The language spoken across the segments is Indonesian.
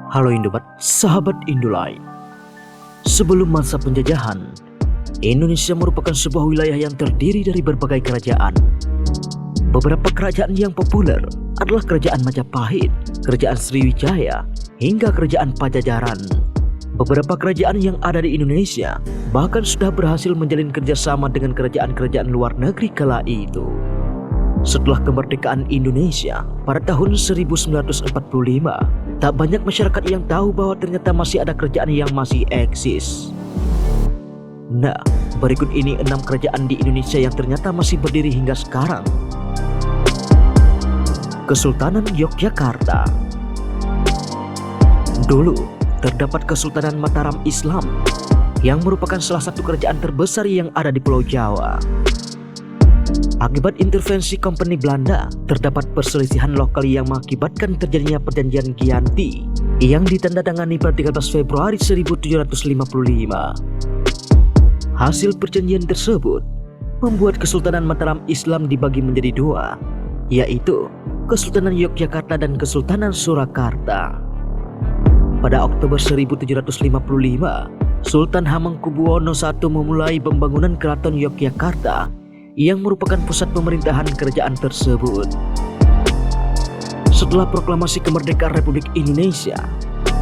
Halo Indobat, sahabat Indolite. Sebelum masa penjajahan, Indonesia merupakan sebuah wilayah yang terdiri dari berbagai kerajaan. Beberapa kerajaan yang populer adalah Kerajaan Majapahit, Kerajaan Sriwijaya, hingga Kerajaan Pajajaran. Beberapa kerajaan yang ada di Indonesia bahkan sudah berhasil menjalin kerjasama dengan kerajaan-kerajaan luar negeri kala itu. Setelah kemerdekaan Indonesia pada tahun 1945, tak banyak masyarakat yang tahu bahwa ternyata masih ada kerajaan yang masih eksis. Nah, berikut ini 6 kerajaan di Indonesia yang ternyata masih berdiri hingga sekarang. Kesultanan Yogyakarta. Dulu, terdapat Kesultanan Mataram Islam yang merupakan salah satu kerajaan terbesar yang ada di Pulau Jawa. Akibat intervensi Kompeni Belanda, terdapat perselisihan lokal yang mengakibatkan terjadinya Perjanjian Giyanti yang ditandatangani pada 13 Februari 1755. Hasil perjanjian tersebut membuat Kesultanan Mataram Islam dibagi menjadi 2, yaitu Kesultanan Yogyakarta dan Kesultanan Surakarta. Pada Oktober 1755, Sultan Hamengkubuwono I memulai pembangunan Keraton Yogyakarta yang merupakan pusat pemerintahan kerajaan tersebut. Setelah proklamasi kemerdekaan Republik Indonesia,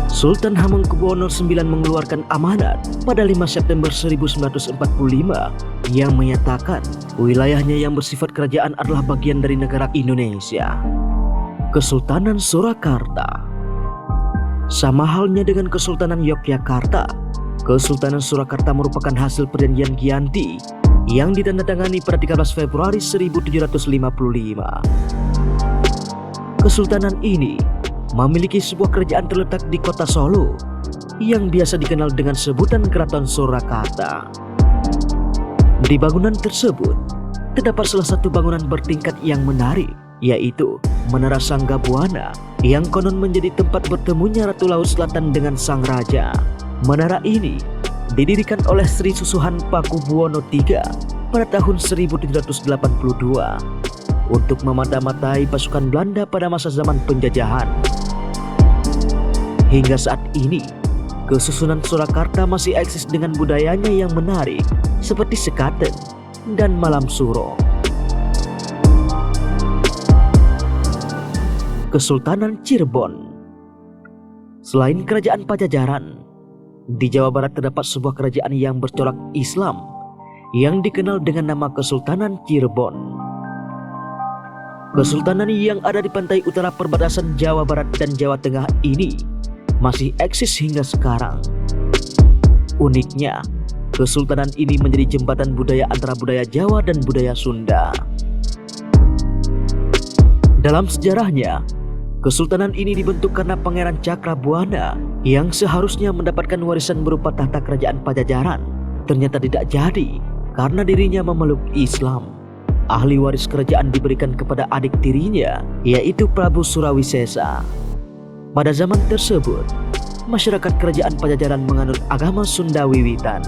Sultan Hamengkubuwono IX mengeluarkan amanat pada 5 September 1945 yang menyatakan wilayahnya yang bersifat kerajaan adalah bagian dari negara Indonesia. Kesultanan Surakarta. Sama halnya dengan Kesultanan Yogyakarta, Kesultanan Surakarta merupakan hasil perjanjian Giyanti yang ditandatangani pada 13 Februari 1755. Kesultanan ini memiliki sebuah kerajaan terletak di kota Solo yang biasa dikenal dengan sebutan Keraton Surakarta. Di bangunan tersebut terdapat salah satu bangunan bertingkat yang menarik, yaitu Menara Sanggabuana yang konon menjadi tempat bertemunya Ratu Laut Selatan dengan sang raja. Menara ini didirikan oleh Sri Susuhan Pakubuwono III pada tahun 1782 untuk memata-matai pasukan Belanda pada masa zaman penjajahan. Hingga saat ini, Kesusunan Surakarta masih eksis dengan budayanya yang menarik seperti sekaten dan malam suro. Kesultanan Cirebon. Selain kerajaan Pajajaran, di Jawa Barat terdapat sebuah kerajaan yang bercorak Islam yang dikenal dengan nama Kesultanan Cirebon. Kesultanan yang ada di pantai utara perbatasan Jawa Barat dan Jawa Tengah ini masih eksis hingga sekarang. Uniknya, kesultanan ini menjadi jembatan budaya antara budaya Jawa dan budaya Sunda. Dalam sejarahnya, kesultanan ini dibentuk karena Pangeran Cakrabuana yang seharusnya mendapatkan warisan berupa tahta kerajaan Pajajaran ternyata tidak jadi karena dirinya memeluk Islam. Ahli waris kerajaan diberikan kepada adik tirinya, yaitu Prabu Surawisesa. Pada zaman tersebut, masyarakat kerajaan Pajajaran menganut agama Sunda Wiwitan.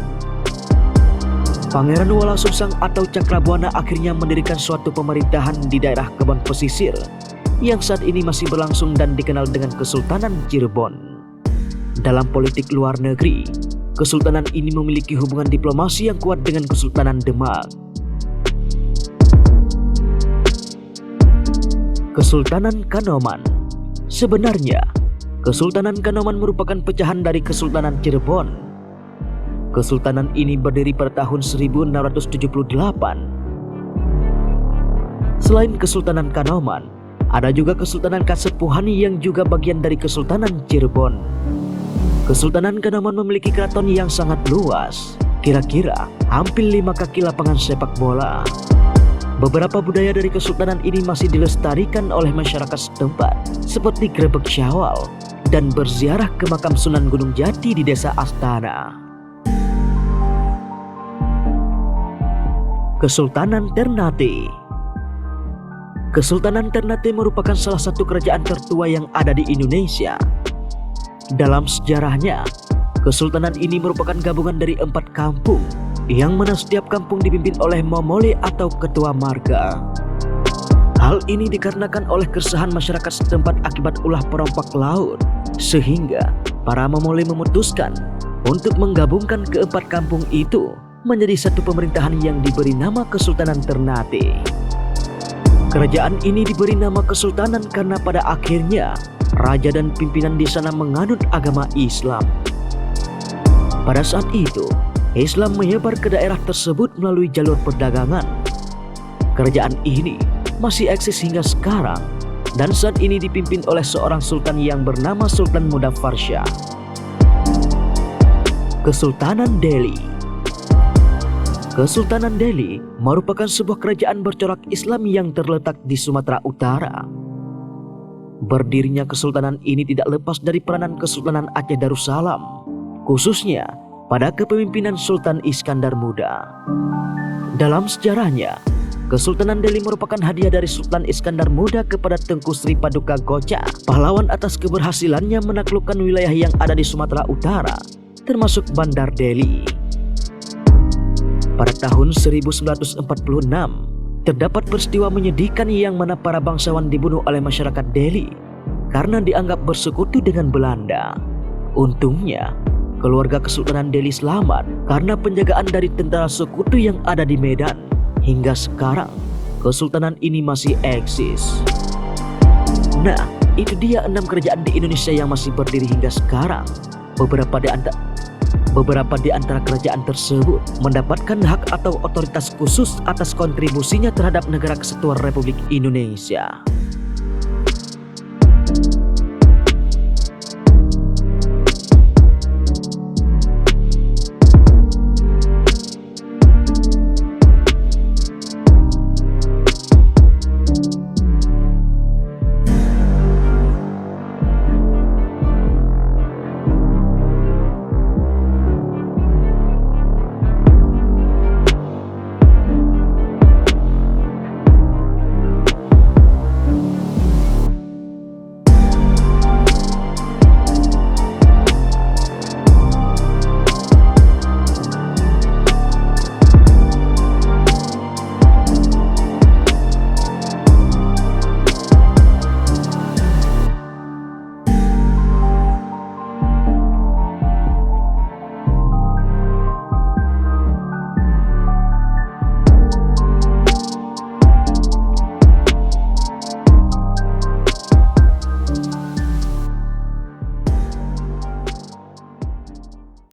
Pangeran Walasusang atau Cakrabuana akhirnya mendirikan suatu pemerintahan di daerah Kebon Pesisir yang saat ini masih berlangsung dan dikenal dengan Kesultanan Cirebon. Dalam politik luar negeri, kesultanan ini memiliki hubungan diplomasi yang kuat dengan Kesultanan Demak. Kesultanan Kanoman. Sebenarnya, Kesultanan Kanoman merupakan pecahan dari Kesultanan Cirebon. Kesultanan ini berdiri pada tahun 1678. Selain Kesultanan Kanoman, ada juga Kesultanan Kasepuhan yang juga bagian dari Kesultanan Cirebon. Kesultanan Kanoman memiliki keraton yang sangat luas, kira-kira hampir 5 kaki lapangan sepak bola. Beberapa budaya dari kesultanan ini masih dilestarikan oleh masyarakat setempat, seperti grebek syawal dan berziarah ke makam Sunan Gunung Jati di Desa Astana. Kesultanan Ternate. Kesultanan Ternate merupakan salah satu kerajaan tertua yang ada di Indonesia. Dalam sejarahnya, kesultanan ini merupakan gabungan dari 4 kampung, yang mana setiap kampung dipimpin oleh momole atau ketua marga. Hal ini dikarenakan oleh keresahan masyarakat setempat akibat ulah perompak laut, sehingga para Mamole memutuskan untuk menggabungkan keempat kampung itu menjadi satu pemerintahan yang diberi nama Kesultanan Ternate. Kerajaan ini diberi nama Kesultanan karena pada akhirnya raja dan pimpinan di sana menganut agama Islam. Pada saat itu, Islam menyebar ke daerah tersebut melalui jalur perdagangan. Kerajaan ini masih eksis hingga sekarang dan saat ini dipimpin oleh seorang sultan yang bernama Sultan Mudaffar Shah. Kesultanan Delhi. Kesultanan Delhi merupakan sebuah kerajaan bercorak Islam yang terletak di Sumatera Utara. Berdirinya kesultanan ini tidak lepas dari peranan Kesultanan Aceh Darussalam, khususnya pada kepemimpinan Sultan Iskandar Muda. Dalam sejarahnya, Kesultanan Delhi merupakan hadiah dari Sultan Iskandar Muda kepada Tengku Sri Paduka Goca, pahlawan atas keberhasilannya menaklukkan wilayah yang ada di Sumatera Utara, termasuk Bandar Delhi. Pada tahun 1946, terdapat peristiwa menyedihkan yang mana para bangsawan dibunuh oleh masyarakat Delhi karena dianggap bersekutu dengan Belanda. Untungnya, keluarga Kesultanan Delhi selamat karena penjagaan dari tentara sekutu yang ada di Medan. Hingga sekarang, kesultanan ini masih eksis. Nah, itu dia 6 kerajaan di Indonesia yang masih berdiri hingga sekarang. Beberapa di antara kerajaan tersebut mendapatkan hak atau otoritas khusus atas kontribusinya terhadap Negara Kesatuan Republik Indonesia.